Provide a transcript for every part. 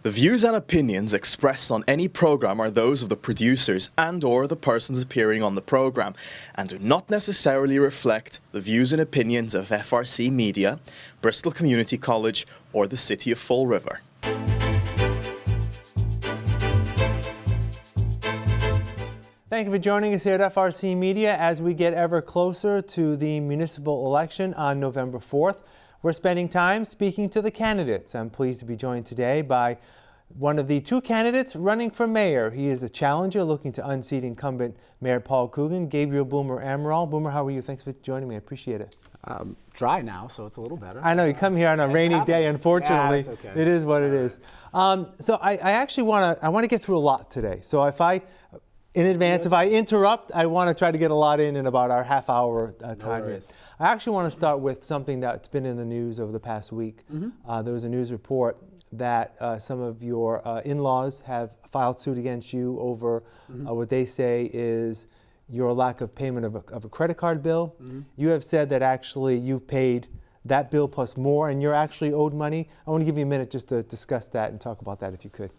The views and opinions expressed on any program are those of the producers and/or the persons appearing on the program and do not necessarily reflect the views and opinions of FRCMedia, Bristol Community College, or the City of Fall River. Thank you for joining us here at FRCMedia as we get ever closer to the municipal election on November 4th. We're spending time speaking to the candidates. I'm pleased to be joined today by one of the two candidates running for mayor. He is a challenger looking to unseat incumbent Mayor Paul Coogan, Gabriel Boomer Amaral. Boomer, how are you? Thanks for joining me. I appreciate it. Dry now, so it's a little better. I know, you come here on a rainy day, unfortunately. Yeah, okay. It is what it is. So I actually want to get through a lot today. So if I interrupt, I want to try to get a lot in about our half-hour time here. I actually want to start with something that's been in the news over the past week. There was a news report that some of your in-laws have filed suit against you over what they say is your lack of payment of a credit card bill. You have said that actually you've paid that bill plus more and you're actually owed money. I want to give you a minute just to discuss that and talk about that if you could.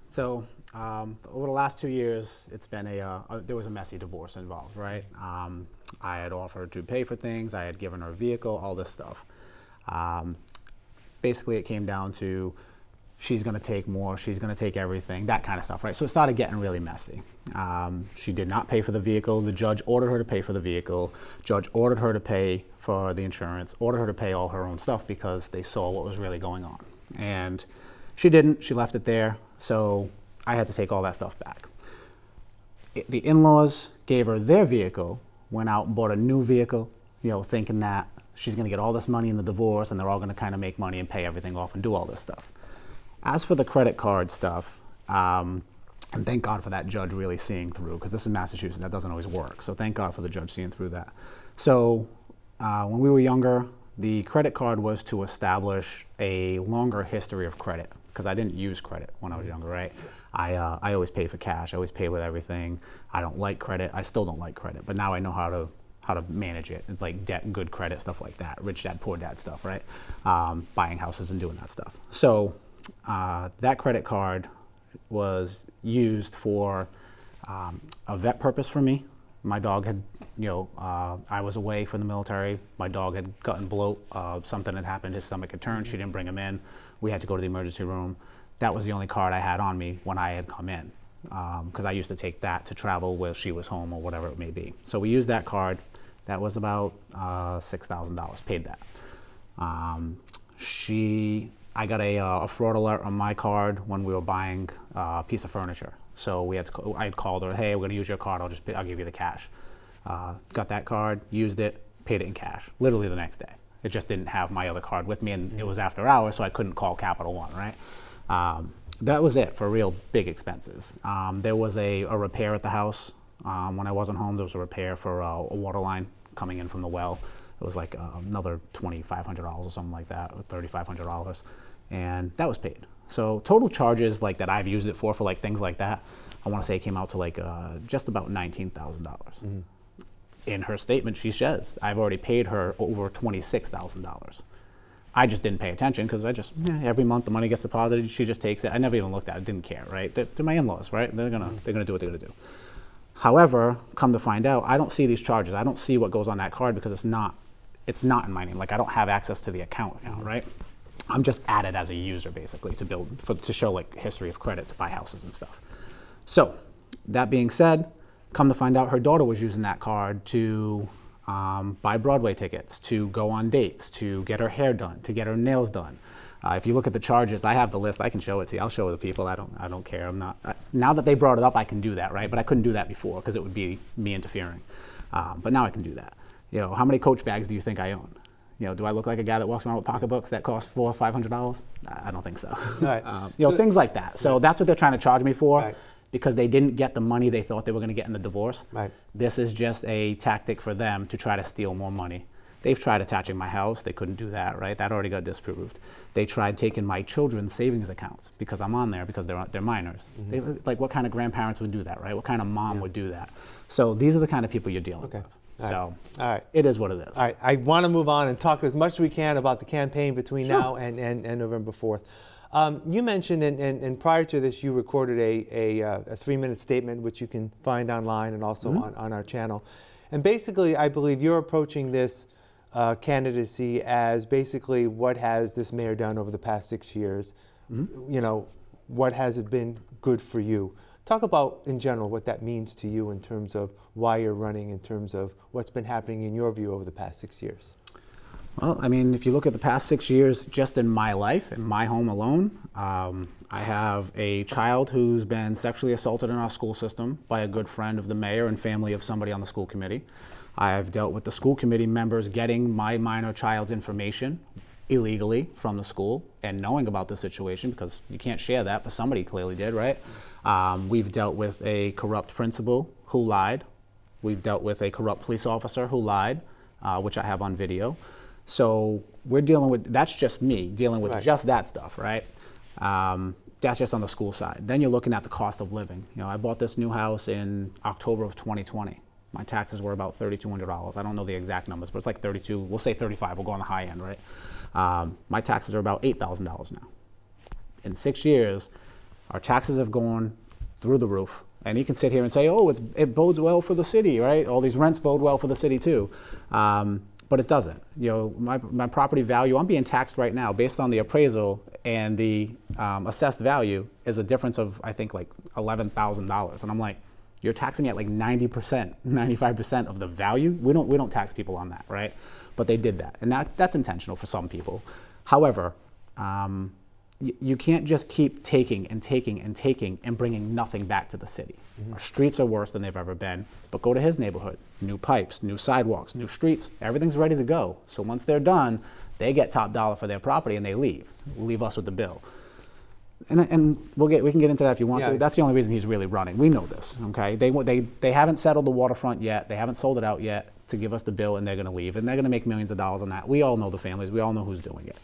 So over the last 2 years, it's been there was a messy divorce involved, right? I had offered to pay for things, I had given her a vehicle, all this stuff. Basically, it came down to she's going to take more, she's going to take everything, that kind of stuff, right? So it started getting really messy. She did not pay for the vehicle. The judge ordered her to pay for the vehicle. Judge ordered her to pay for the insurance, ordered her to pay all her own stuff because they saw what was really going on. And she didn't. She left it there. So I had to take all that stuff back. The in-laws gave her their vehicle, went out and bought a new vehicle, thinking that she's going to get all this money in the divorce and they're all going to kind of make money and pay everything off and do all this stuff. As for the credit card stuff, and thank God for that judge really seeing through, because this is Massachusetts, that doesn't always work. So thank God for the judge seeing through that. So when we were younger, the credit card was to establish a longer history of credit, because I didn't use credit when I was younger, right? I always pay for cash. I always pay with everything. I don't like credit. I still don't like credit, but now I know how to manage it, like debt, good credit, stuff like that, rich dad, poor dad stuff, right? Buying houses and doing that stuff. So that credit card was used for a vet purpose for me. My dog had, I was away from the military. My dog had gotten bloat. Something had happened. His stomach had turned. She didn't bring him in. We had to go to the emergency room. That was the only card I had on me when I had come in, because I used to take that to travel while she was home or whatever it may be. So we used that card. That was about $6,000. Paid that. I got a fraud alert on my card when we were buying a piece of furniture. So I had called her, hey, we're gonna use your card, I'll give you the cash. Got that card, used it, paid it in cash, literally the next day. It just didn't have my other card with me and it was after hours, so I couldn't call Capital One, right? That was it for real big expenses. There was a repair at the house. When I wasn't home, there was a repair for a water line coming in from the well. It was like another $2,500 or something like that, or $3,500, and that was paid. So total charges like that I've used it for like things like that, I want to say it came out to like just about $19,000. In her statement, she says I've already paid her over $26,000. I just didn't pay attention because every month the money gets deposited, she just takes it. I never even looked at it, didn't care, right? They're my in-laws, right? They're gonna do what they're gonna do. However, come to find out, I don't see these charges. I don't see what goes on that card because it's not in my name. Like I don't have access to the account, right? I'm just added as a user basically to show like history of credit to buy houses and stuff. So that being said, come to find out her daughter was using that card to buy Broadway tickets, to go on dates, to get her hair done, to get her nails done. If you look at the charges, I have the list. I can show it to you. I'll show the people. I don't care. Now that they brought it up, I can do that, right? But I couldn't do that before because it would be me interfering. But now I can do that. How many Coach bags do you think I own? Do I look like a guy that walks around with pocketbooks that cost $400 or $500? I don't think so. Right. Things like that. So that's what they're trying to charge me for. Right. Because they didn't get the money they thought they were going to get in the divorce. Right. This is just a tactic for them to try to steal more money. They've tried attaching my house. They couldn't do that, right? That already got disproved. They tried taking my children's savings accounts because I'm on there because they're minors. Like what kind of grandparents would do that, right? What kind of mom would do that? So these are the kind of people you're dealing with. All right. It is what it is. All right. I want to move on and talk as much as we can about the campaign between now and November 4th. You mentioned, and prior to this, you recorded a 3-minute statement, which you can find online and also on our channel. And basically, I believe you're approaching this candidacy as basically what has this mayor done over the past 6 years? You know, what has it been good for you? Talk about, in general, what that means to you in terms of why you're running, in terms of what's been happening in your view over the past 6 years. Well, I mean, if you look at the past 6 years, just in my life, in my home alone, I have a child who's been sexually assaulted in our school system by a good friend of the mayor and family of somebody on the school committee. I have dealt with the school committee members getting my minor child's information illegally from the school and knowing about the situation, because you can't share that, but somebody clearly did, right? We've dealt with a corrupt principal who lied. We've dealt with a corrupt police officer who lied, which I have on video. So we're dealing with, that's just me dealing with just that stuff, right? That's just on the school side. Then you're looking at the cost of living. You know, I bought this new house in October of 2020. My taxes were about $3,200. I don't know the exact numbers, but it's like 32, we'll say 35, we'll go on the high end, right? My taxes are about $8,000 now. In 6 years, our taxes have gone through the roof. And you can sit here and say, oh, it bodes well for the city, right? All these rents bode well for the city too. But it doesn't. You know, my property value, I'm being taxed right now based on the appraisal and the assessed value is a difference of, I think, like $11,000. And I'm like, you're taxing me at like 90%, 95% of the value. We don't tax people on that, right? But they did that, and that's intentional for some people. However, you can't just keep taking and taking and taking and bringing nothing back to the city. Our streets are worse than they've ever been, but go to his neighborhood. New pipes, new sidewalks, new streets, everything's ready to go. So once they're done, they get top dollar for their property and they leave us with the bill. And we can get into that if you want to. That's the only reason he's really running. We know this, okay? They haven't settled the waterfront yet. They haven't sold it out yet to give us the bill, and they're going to leave. And they're going to make millions of dollars on that. We all know the families. We all know who's doing it.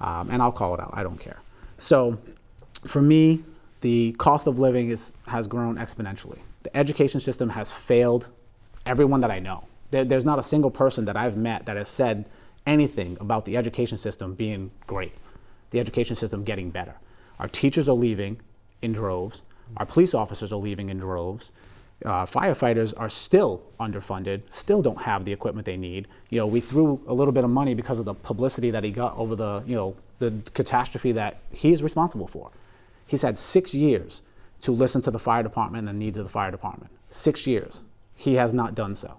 And I'll call it out. I don't care. So for me, the cost of living has grown exponentially. The education system has failed everyone that I know. There's not a single person that I've met that has said anything about the education system being great, the education system getting better. Our teachers are leaving in droves. Our police officers are leaving in droves. Firefighters are still underfunded, still don't have the equipment they need. You know, we threw a little bit of money because of the publicity that he got over the catastrophe that he's responsible for. He's had 6 years to listen to the fire department and the needs of the fire department. 6 years. He has not done so.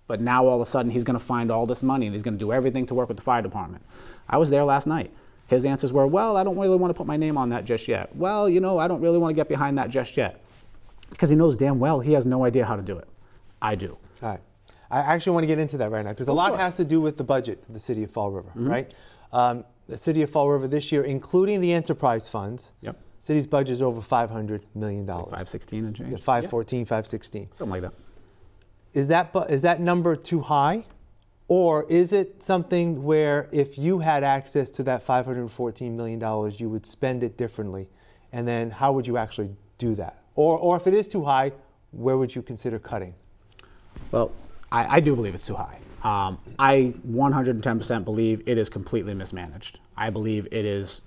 But now all of a sudden he's going to find all this money and he's going to do everything to work with the fire department. I was there last night. His answers were, well, I don't really want to put my name on that just yet. Well, you know, I don't really want to get behind that just yet. Because he knows damn well he has no idea how to do it. I do. All right. I actually want to get into that right now because a lot has to do with the budget of the city of Fall River, right? The city of Fall River this year, including the enterprise funds, city's budget is over $500 million. Like 516 and change. 514, 516. Something like that. Is that number too high? Or is it something where if you had access to that $514 million, you would spend it differently? And then how would you actually do that? Or if it is too high, where would you consider cutting? Well, I do believe it's too high. I 110% believe it is completely mismanaged. I believe it is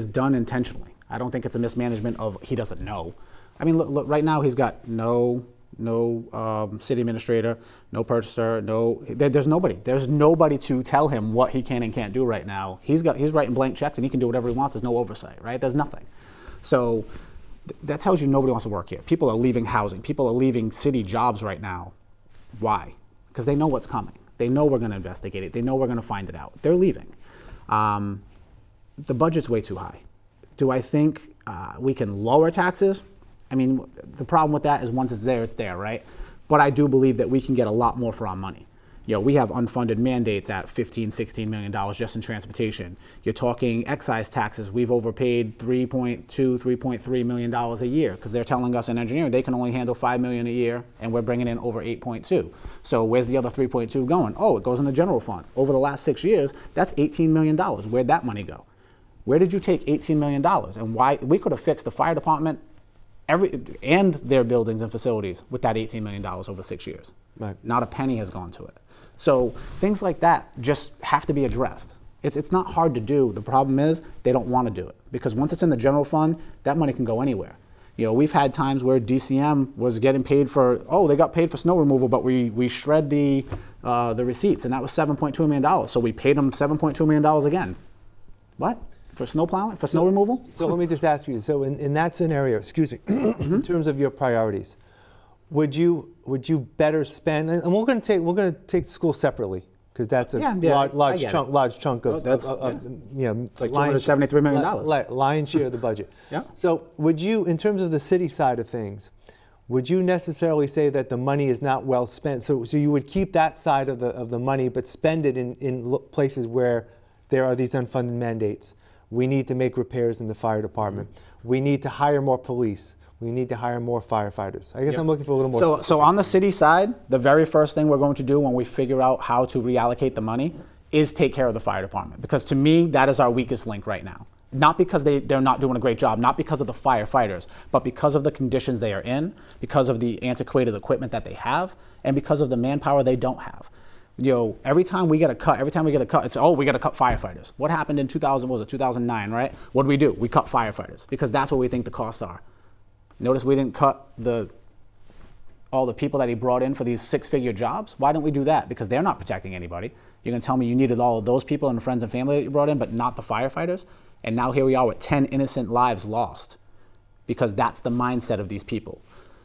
done intentionally. I don't think it's a mismanagement of he doesn't know. I mean, look right now he's got no city administrator, no purchaser, there's nobody. There's nobody to tell him what he can and can't do right now. He's writing blank checks and he can do whatever he wants. There's no oversight, right? There's nothing. So that tells you nobody wants to work here. People are leaving housing. People are leaving city jobs right now. Why? Because they know what's coming. They know we're going to investigate it. They know we're going to find it out. They're leaving. The budget's way too high. Do I think we can lower taxes? I mean, the problem with that is once it's there, right? But I do believe that we can get a lot more for our money. You know, we have unfunded mandates at $15, $16 million just in transportation. You're talking excise taxes. We've overpaid $3.2, $3.3 million a year because they're telling us in engineering they can only handle $5 million a year and we're bringing in over 8.2. So where's the other 3.2 going? Oh, it goes in the general fund. Over the last 6 years, that's $18 million. Where'd that money go? Where did you take $18 million? And why? We could have fixed the fire department and their buildings and facilities with that $18 million over 6 years. Right. Not a penny has gone to it. So things like that just have to be addressed. It's not hard to do. The problem is they don't want to do it, because once it's in the general fund, that money can go anywhere. You know, we've had times where DCM was getting paid for, they got paid for snow removal, but we shred the receipts, and that was $7.2 million. So we paid them $7.2 million again. What? For snow plowing? For snow removal? So let me just ask you, so in that scenario, excuse me, in terms of your priorities, would you better spend, and we're going to take school separately, because that's a large chunk of like $273 million. Lion's share of the budget. Yeah. So would you, in terms of the city side of things, would you necessarily say that the money is not well spent? So you would keep that side of the money, but spend it in places where there are these unfunded mandates. We need to make repairs in the fire department. We need to hire more police. We need to hire more firefighters. I guess I'm looking for a little more. So on the city side, the very first thing we're going to do when we figure out how to reallocate the money is take care of the fire department. Because to me, that is our weakest link right now. Not because they're not doing a great job, not because of the firefighters, but because of the conditions they are in, because of the antiquated equipment that they have, and because of the manpower they don't have. You know, every time we get a cut, it's, we got to cut firefighters. What happened in 2009, right? What do? We cut firefighters, because that's what we think the costs are. Notice we didn't cut all the people that he brought in for these six-figure jobs. Why didn't we do that? Because they're not protecting anybody. You're going to tell me you needed all of those people and the friends and family that you brought in, but not the firefighters? And now here we are with 10 innocent lives lost, because that's the mindset of these people.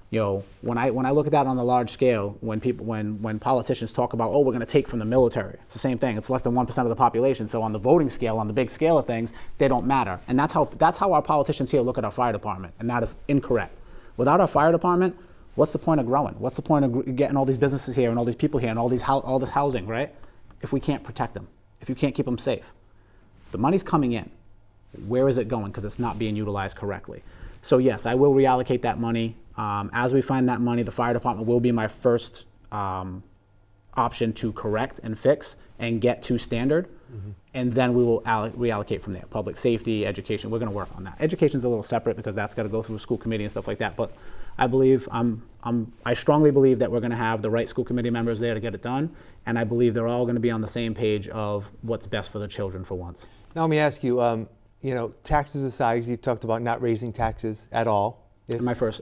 You know, when I look at that on the large scale, when politicians talk about, we're going to take from the military, it's the same thing. It's less than 1% of the population. So on the voting scale, on the big scale of things, they don't matter. And that's how our politicians here look at our fire department, and that is incorrect. Without our fire department, what's the point of growing? What's the point of getting all these businesses here and all these people here and all this housing, right? If we can't protect them, if you can't keep them safe. The money's coming in. Where is it going? Because it's not being utilized correctly. So yes, I will reallocate that money. As we find that money, the fire department will be my first option to correct and fix and get to standard. And then we will reallocate from there. Public safety, education, we're going to work on that. Education's a little separate, because that's got to go through a school committee and stuff like that. But I believe, I strongly believe that we're going to have the right school committee members there to get it done. And I believe they're all going to be on the same page of what's best for the children for once. Now let me ask you, taxes aside, you've talked about not raising taxes at all. In my first,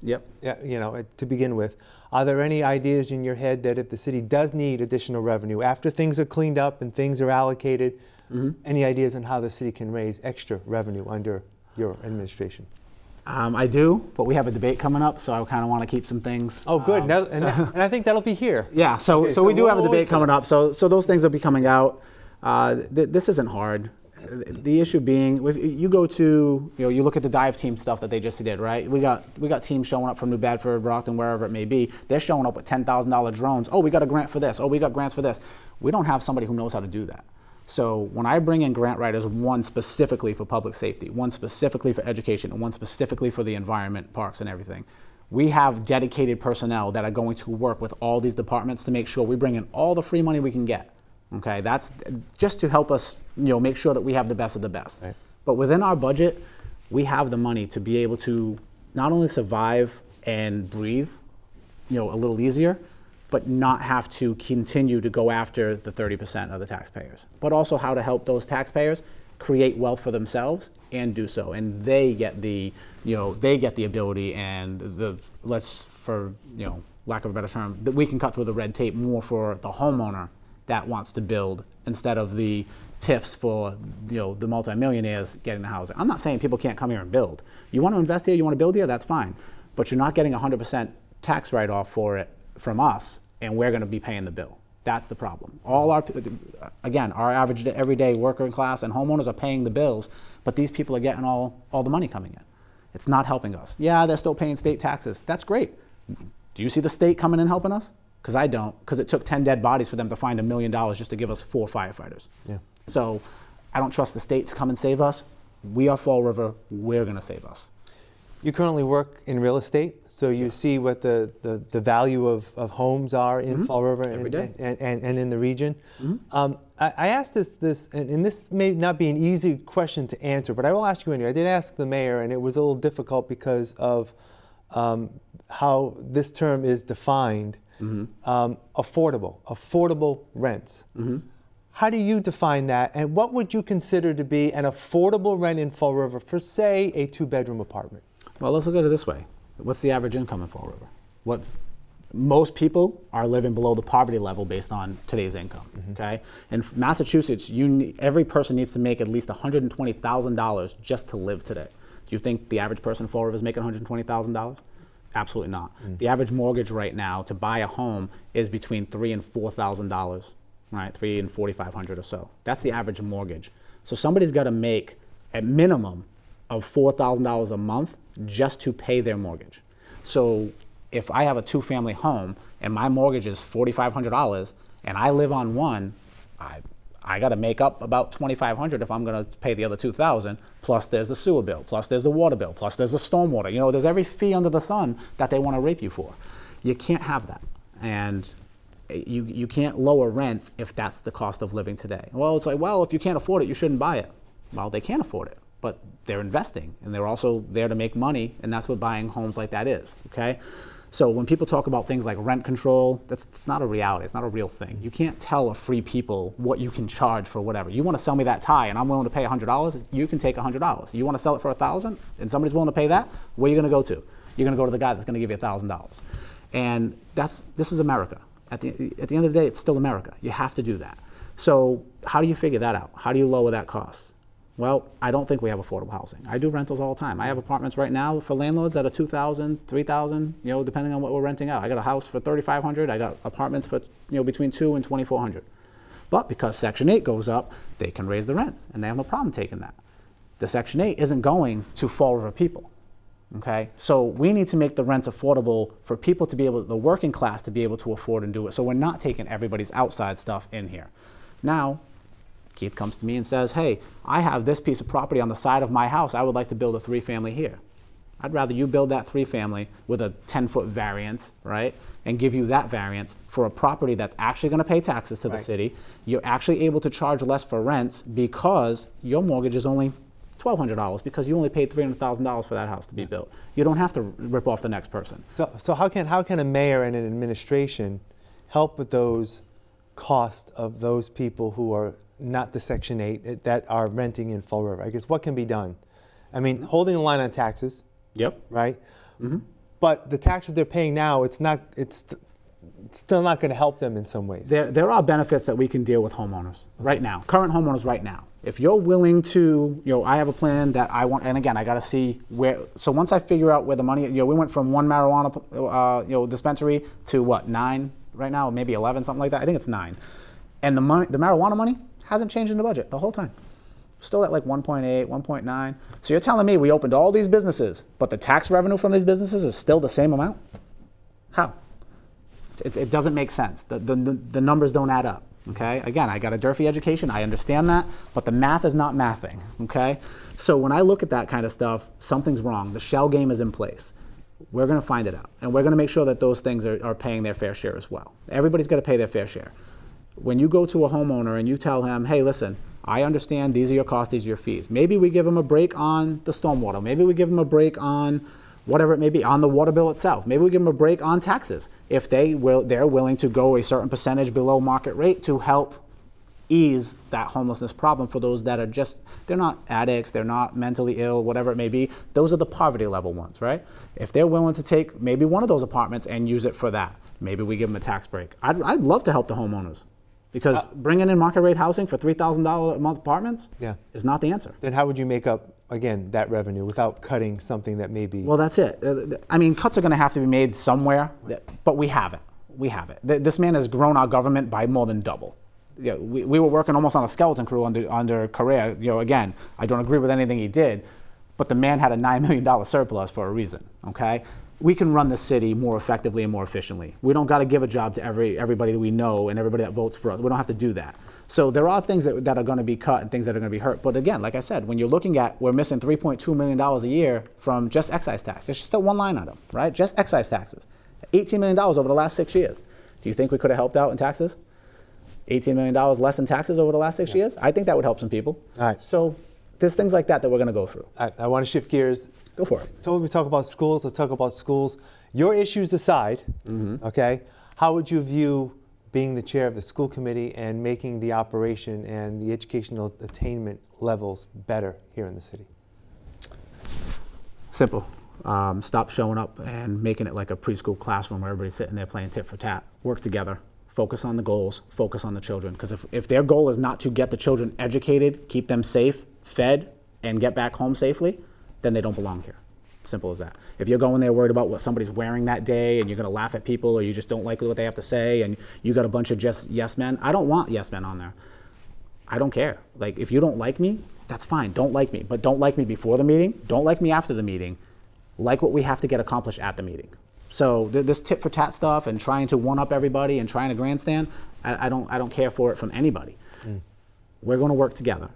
yep. Yeah, to begin with, are there any ideas in your head that if the city does need additional revenue, after things are cleaned up and things are allocated, any ideas on how the city can raise extra revenue under your administration? I do, but we have a debate coming up, so I kind of want to keep some things. Oh, good. And I think that'll be here. Yeah, so we do have a debate coming up, so those things will be coming out. This isn't hard. The issue being, if you go to, you look at the dive team stuff that they just did, right? We got teams showing up from New Bedford, Brockton, wherever it may be. They're showing up with $10,000 drones. Oh, we got a grant for this. Oh, we got grants for this. We don't have somebody who knows how to do that. So when I bring in grant writers, one specifically for public safety, one specifically for education, and one specifically for the environment, parks, and everything, we have dedicated personnel that are going to work with all these departments to make sure we bring in all the free money we can get. Okay, that's just to help us, make sure that we have the best of the best. Right. But within our budget, we have the money to be able to not only survive and breathe, a little easier, but not have to continue to go after the 30% of the taxpayers. But also how to help those taxpayers create wealth for themselves and do so, and they get the, they get the ability and the for lack of a better term, that we can cut through the red tape more for the homeowner that wants to build, instead of the TIFs for the multimillionaires getting the housing. I'm not saying people can't come here and build. You want to invest here, you want to build here, that's fine. But you're not getting 100% tax write-off for it from us, and we're going to be paying the bill. That's the problem. Our average everyday worker class and homeowners are paying the bills, but these people are getting all the money coming in. It's not helping us. Yeah, they're still paying state taxes. That's great. Do you see the state coming in helping us? Because I don't, because it took 10 dead bodies for them to find $1 million just to give us 4 firefighters. Yeah. So I don't trust the state to come and save us. We are Fall River, we're going to save us. You currently work in real estate, so you see what the value of homes are in Fall River and in the region. I asked this, and this may not be an easy question to answer, but I will ask you anyway. I did ask the mayor, and it was a little difficult because of how this term is defined. Affordable rents. How do you define that? And what would you consider to be an affordable rent in Fall River for, say, a 2-bedroom apartment? Well, let's look at it this way. What's the average income in Fall River? Most people are living below the poverty level based on today's income, okay? In Massachusetts, every person needs to make at least $120,000 just to live today. Do you think the average person in Fall River is making $120,000? Absolutely not. The average mortgage right now to buy a home is between $3,000 and $4,000, right? $3,000 and $4,500 or so. That's the average mortgage. So somebody's got to make a minimum of $4,000 a month just to pay their mortgage. So if I have a 2-family home and my mortgage is $4,500 and I live on one, I got to make up about $2,500 if I'm going to pay the other $2,000. Plus there's the sewer bill, plus there's the water bill, plus there's the stormwater. You know, there's every fee under the sun that they want to rape you for. You can't have that, and you can't lower rents if that's the cost of living today. Well, it's like, well, if you can't afford it, you shouldn't buy it. Well, they can't afford it, but they're investing, and they're also there to make money, and that's what buying homes like that is. Okay. So when people talk about things like rent control, it's not a reality. It's not a real thing. You can't tell a free people what you can charge for whatever. You want to sell me that tie and I'm willing to pay $100, you can take $100. You want to sell it for $1,000 and somebody's willing to pay that, where are you going to go to? You're going to go to the guy that's going to give you $1,000. And this is America. At the end of the day, it's still America. You have to do that. So how do you figure that out? How do you lower that cost? Well, I don't think we have affordable housing. I do rentals all the time. I have apartments right now for landlords that are $2,000, $3,000, you know, depending on what we're renting out. I got a house for $3,500. I got apartments for, you know, between $2,000 and $2,400. But because Section 8 goes up, they can raise the rents, and they have no problem taking that. The Section 8 isn't going to Fall River people, okay? So we need to make the rents affordable for people to be able, the working class to be able to afford and do it. So we're not taking everybody's outside stuff in here. Now, Keith comes to me and says, hey, I have this piece of property on the side of my house. I would like to build a 3-family here. I'd rather you build that 3-family with a 10-foot variance, right? And give you that variance for a property that's actually going to pay taxes to the city. You're actually able to charge less for rents because your mortgage is only $1,200 because you only paid $300,000 for that house to be built. You don't have to rip off the next person. So how can a mayor and an administration help with those costs of those people who are not the Section 8 that are renting in Fall River? I guess what can be done? I mean, holding the line on taxes. Yep. Right. But the taxes they're paying now, it's still not going to help them in some ways. There are benefits that we can deal with homeowners right now, current homeowners right now. If you're willing to, you know, I have a plan that I want, and again, I got to see where. So once I figure out where the money, you know, we went from 1 marijuana, dispensary to what, 9 right now, maybe 11, something like that. I think it's 9, and the marijuana money hasn't changed in the budget the whole time. Still at like 1.8, 1.9. So you're telling me we opened all these businesses, but the tax revenue from these businesses is still the same amount? How? It doesn't make sense. The numbers don't add up, okay? Again, I got a Durfee education, I understand that, but the math is not mathing, okay? So when I look at that kind of stuff, something's wrong. The shell game is in place. We're gonna find it out, and we're gonna make sure that those things are paying their fair share as well. Everybody's gotta pay their fair share. When you go to a homeowner and you tell him, hey, listen, I understand these are your costs, these are your fees. Maybe we give them a break on the stormwater. Maybe we give them a break on whatever it may be, on the water bill itself. Maybe we give them a break on taxes if they're willing to go a certain percentage below market rate to help ease that homelessness problem for those that are just, they're not addicts, they're not mentally ill, whatever it may be. Those are the poverty level ones, right? If they're willing to take maybe one of those apartments and use it for that, maybe we give them a tax break. I'd love to help the homeowners. Because bringing in market rate housing for $3,000 a month apartments is not the answer. Then how would you make up, again, that revenue without cutting something that may be? Well, that's it. I mean, cuts are going to have to be made somewhere, but we have it. We have it. This man has grown our government by more than double. You know, we were working almost on a skeleton crew under Correa. You know, again, I don't agree with anything he did, but the man had a $9 million surplus for a reason, okay? We can run the city more effectively and more efficiently. We don't got to give a job to everybody that we know and everybody that votes for us. We don't have to do that. So there are things that are going to be cut and things that are going to be hurt. But again, like I said, when you're looking at, we're missing $3.2 million a year from just excise tax. There's still one line item, right? Just excise taxes. $18 million over the last 6 years. Do you think we could have helped out in taxes? $18 million less in taxes over the last 6 years? I think that would help some people. All right. So there's things like that we're going to go through. I want to shift gears. Go for it. So we talk about schools. Let's talk about schools. Your issues aside, okay, how would you view being the chair of the school committee and making the operation and the educational attainment levels better here in the city? Simple. Stop showing up and making it like a preschool classroom where everybody's sitting there playing tit for tat. Work together. Focus on the goals. Focus on the children. Because if their goal is not to get the children educated, keep them safe, fed, and get back home safely, then they don't belong here. Simple as that. If you're going there worried about what somebody's wearing that day and you're going to laugh at people or you just don't like what they have to say and you got a bunch of just yes men, I don't want yes men on there. I don't care. Like, if you don't like me, that's fine. Don't like me. But don't like me before the meeting. Don't like me after the meeting. Like what we have to get accomplished at the meeting. So this tit for tat stuff and trying to one up everybody and trying to grandstand, I don't care for it from anybody. We're going to work together.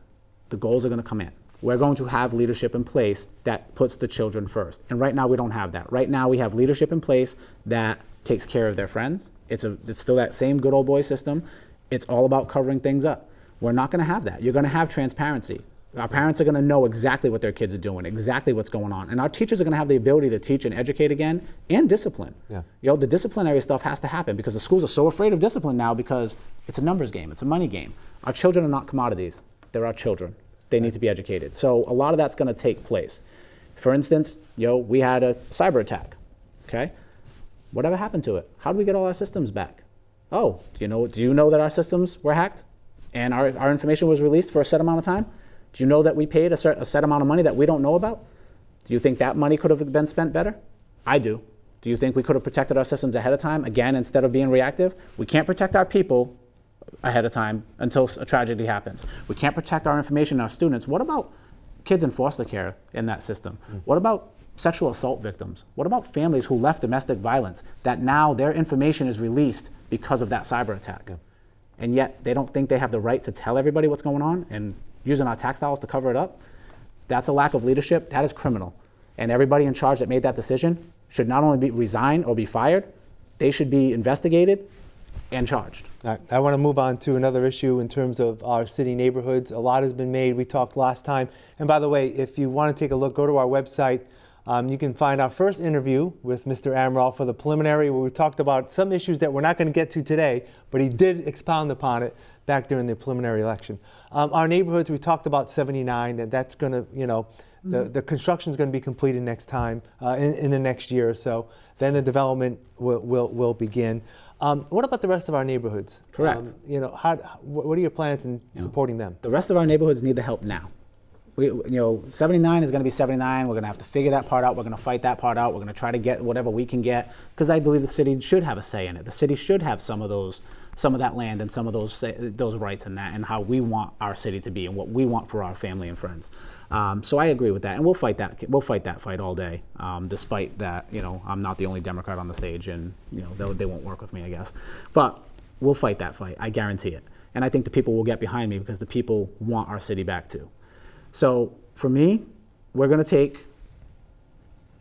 The goals are going to come in. We're going to have leadership in place that puts the children first. And right now we don't have that. Right now we have leadership in place that takes care of their friends. It's still that same good old boy system. It's all about covering things up. We're not going to have that. You're going to have transparency. Our parents are going to know exactly what their kids are doing, exactly what's going on. And our teachers are going to have the ability to teach and educate again and discipline. Yeah. You know, the disciplinary stuff has to happen because the schools are so afraid of discipline now because it's a numbers game. It's a money game. Our children are not commodities. They're our children. They need to be educated. So a lot of that's going to take place. For instance, we had a cyber attack, okay? Whatever happened to it? How did we get all our systems back? Oh, do you know that our systems were hacked and our information was released for a set amount of time? Do you know that we paid a set amount of money that we don't know about? Do you think that money could have been spent better? I do. Do you think we could have protected our systems ahead of time, again, instead of being reactive? We can't protect our people ahead of time until a tragedy happens. We can't protect our information and our students. What about kids in foster care in that system? What about sexual assault victims? What about families who left domestic violence that now their information is released because of that cyber attack? Yeah. And yet they don't think they have the right to tell everybody what's going on and using our tax dollars to cover it up? That's a lack of leadership. That is criminal. And everybody in charge that made that decision should not only be resigned or be fired, they should be investigated and charged. I want to move on to another issue in terms of our city neighborhoods. A lot has been made. We talked last time. And by the way, if you want to take a look, go to our website. You can find our first interview with Mr. Amaral for the preliminary, where we talked about some issues that we're not going to get to today, but he did expound upon it back during the preliminary election. Our neighborhoods, we talked about 79, and that's going to, the construction is going to be completed next time, in the next year or so. Then the development will begin. What about the rest of our neighborhoods? Correct. What are your plans in supporting them? The rest of our neighborhoods need the help now. 79 is going to be 79. We're going to have to figure that part out. We're going to fight that part out. We're going to try to get whatever we can get because I believe the city should have a say in it. The city should have some of that land and some of those rights in that and how we want our city to be and what we want for our family and friends. So I agree with that, and we'll fight that. We'll fight that fight all day, despite that. I'm not the only Democrat on the stage, and they won't work with me, I guess. But we'll fight that fight. I guarantee it. And I think the people will get behind me because the people want our city back too. So for me, we're going to take,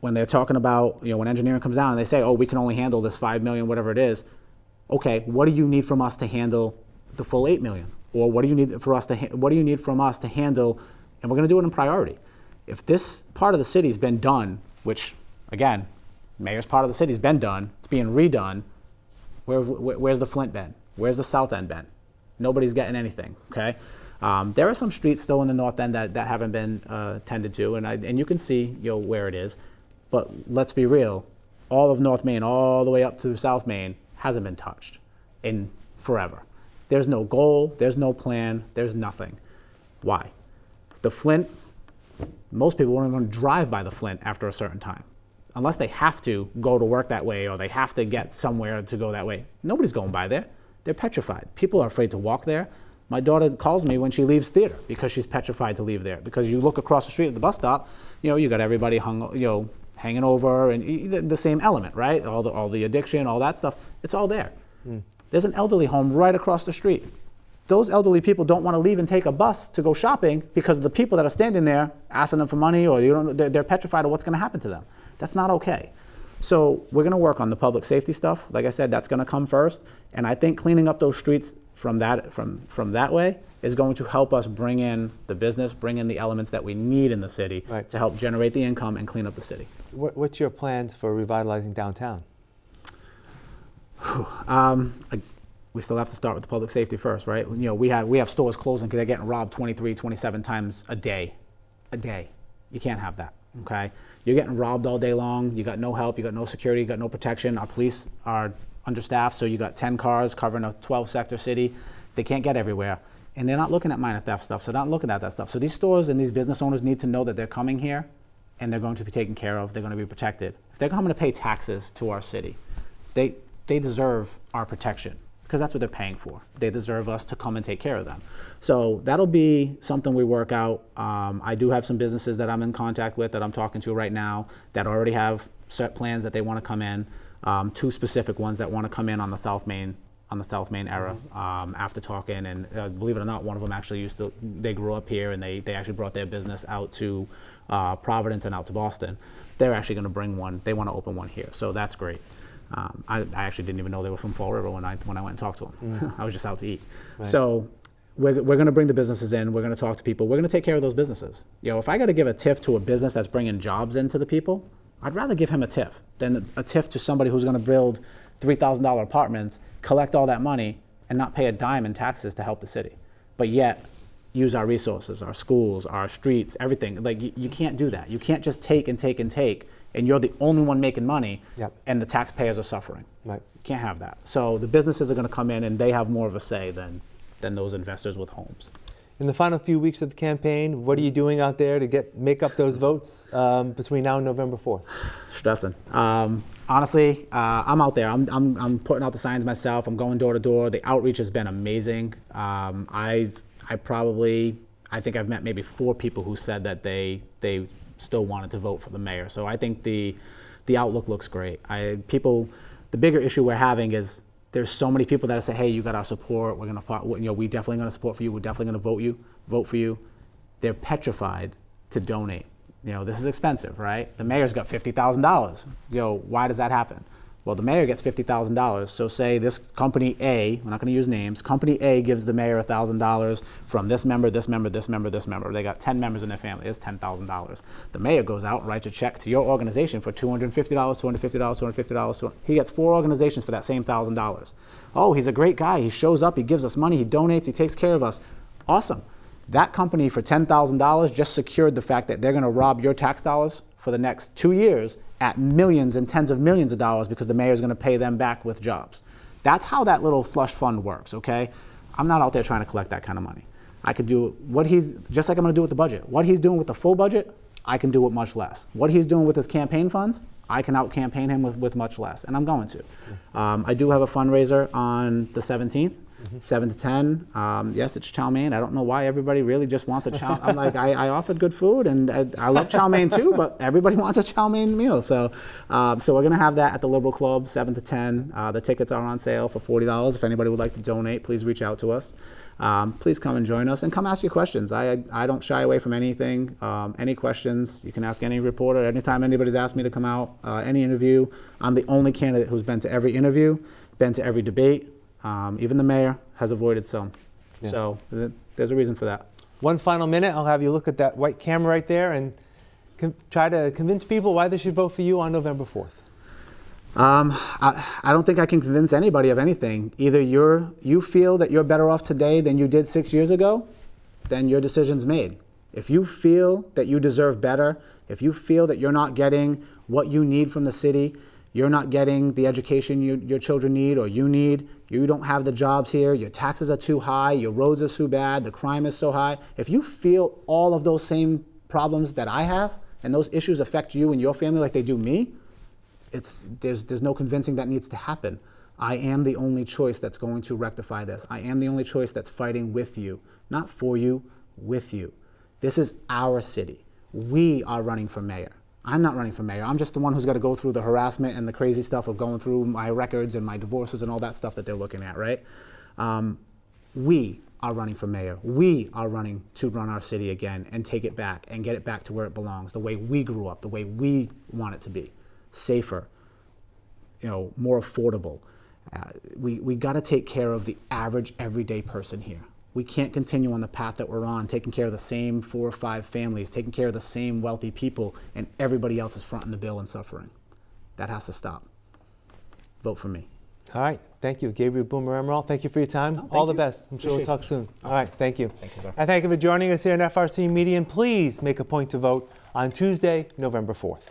when they're talking about, when engineering comes down and they say, oh, we can only handle this 5 million, whatever it is. Okay, what do you need from us to handle the full 8 million? Or what do you need from us to handle, and we're going to do it in priority. If this part of the city's been done, which again, mayor's part of the city's been done, it's being redone, where's the Flint been? Where's the South End been? Nobody's getting anything, okay? There are some streets still in the North End that haven't been tended to, and you can see where it is. But let's be real, all of North Main, all the way up to South Main, hasn't been touched in forever. There's no goal, there's no plan, there's nothing. Why? The Flint, most people won't even drive by the Flint after a certain time. Unless they have to go to work that way or they have to get somewhere to go that way. Nobody's going by there. They're petrified. People are afraid to walk there. My daughter calls me when she leaves theater because she's petrified to leave there. Because you look across the street at the bus stop, you got everybody hanging over, and the same element, right? All the addiction, all that stuff. It's all there. There's an elderly home right across the street. Those elderly people don't want to leave and take a bus to go shopping because the people that are standing there asking them for money, or they're petrified of what's going to happen to them. That's not okay. So we're going to work on the public safety stuff. Like I said, that's going to come first. And I think cleaning up those streets from that way is going to help us bring in the business, bring in the elements that we need in the city to help generate the income and clean up the city. What's your plans for revitalizing downtown? we still have to start with the public safety first, right? You know, we have stores closing because they're getting robbed 23, 27 times a day. You can't have that, okay? You're getting robbed all day long. You got no help. You got no security. You got no protection. Our police are understaffed, so you got 10 cars covering a 12-sector city. They can't get everywhere. And they're not looking at minor theft stuff, so they're not looking at that stuff. So these stores and these business owners need to know that they're coming here and they're going to be taken care of. They're going to be protected. If they're coming to pay taxes to our city, they deserve our protection, because that's what they're paying for. They deserve us to come and take care of them. So that'll be something we work out. I do have some businesses that I'm in contact with that I'm talking to right now that already have set plans that they want to come in. 2 specific ones that want to come in on the South Main era, after talking, and believe it or not, one of them actually they grew up here, and they actually brought their business out to Providence and out to Boston. They're actually going to bring one. They want to open one here, so that's great. I actually didn't even know they were from Fall River when I went and talked to them. I was just out to eat. Right. So we're going to bring the businesses in. We're going to talk to people. We're going to take care of those businesses. You know, if I got to give a TIF to a business that's bringing jobs into the people, I'd rather give him a TIF than a TIF to somebody who's going to build $3,000 apartments, collect all that money, and not pay a dime in taxes to help the city. But yet, use our resources, our schools, our streets, everything. Like, you can't do that. You can't just take and take and take, and you're the only one making money, and the taxpayers are suffering. Right. You can't have that. So the businesses are going to come in, and they have more of a say than those investors with homes. In the final few weeks of the campaign, what are you doing out there to make up those votes between now and November 4th? Stressing. Honestly, I'm out there. I'm putting out the signs myself. I'm going door to door. The outreach has been amazing. I think I've met maybe 4 people who said that they still wanted to vote for the mayor. So I think the outlook looks great. The bigger issue we're having is there's so many people that say, hey, you got our support. We definitely going to support for you. We're definitely going to vote for you. They're petrified to donate. You know, this is expensive, right? The mayor's got $50,000. Why does that happen? Well, the mayor gets $50,000. So say this company A, we're not going to use names, company A gives the mayor $1,000 from this member, this member, this member, this member. They got 10 members in their family. It's $10,000. The mayor goes out and writes a check to your organization for $250, $250. He gets 4 organizations for that same $1,000. Oh, he's a great guy. He shows up. He gives us money. He donates. He takes care of us. Awesome. That company for $10,000 just secured the fact that they're going to rob your tax dollars for the next 2 years at millions and tens of millions of dollars, because the mayor's going to pay them back with jobs. That's how that little slush fund works, okay? I'm not out there trying to collect that kind of money. I could do just like I'm going to do with the budget. What he's doing with the full budget, I can do with much less. What he's doing with his campaign funds, I can out-campaign him with much less, and I'm going to. I do have a fundraiser on the 17th. 7 to 10. Yes, it's chow mein. I don't know why everybody really just wants a chow. I'm like, I offered good food, and I love chow mein too, but everybody wants a chow mein meal. So we're going to have that at the Liberal Club, 7 to 10. The tickets are on sale for $40. If anybody would like to donate, please reach out to us. Please come and join us and come ask your questions. I don't shy away from anything. Any questions, you can ask any reporter. Anytime anybody's asked me to come out, any interview, I'm the only candidate who's been to every interview, been to every debate. Even the mayor has avoided some. Yeah. So there's a reason for that. One final minute, I'll have you look at that white camera right there and try to convince people why they should vote for you on November 4th. I don't think I can convince anybody of anything. Either you feel that you're better off today than you did 6 years ago, then your decision's made. If you feel that you deserve better, if you feel that you're not getting what you need from the city, you're not getting the education your children need or you need, you don't have the jobs here, your taxes are too high, your roads are too bad, the crime is so high. If you feel all of those same problems that I have and those issues affect you and your family like they do me, there's no convincing that needs to happen. I am the only choice that's going to rectify this. I am the only choice that's fighting with you, not for you, with you. This is our city. We are running for mayor. I'm not running for mayor. I'm just the one who's got to go through the harassment and the crazy stuff of going through my records and my divorces and all that stuff that they're looking at, right? We are running for mayor. We are running to run our city again and take it back and get it back to where it belongs, the way we grew up, the way we want it to be. Safer, more affordable. We got to take care of the average everyday person here. We can't continue on the path that we're on, taking care of the same 4 or 5 families, taking care of the same wealthy people, and everybody else is fronting the bill and suffering. That has to stop. Vote for me. All right. Thank you, Gabriel Boomer Amaral. Thank you for your time. No, thank All the you. best. I'm sure we'll talk soon. All right. Thank you. Thank you, sir. And thank you for joining us here on FRC Media. And please make a point to vote on Tuesday, November 4th.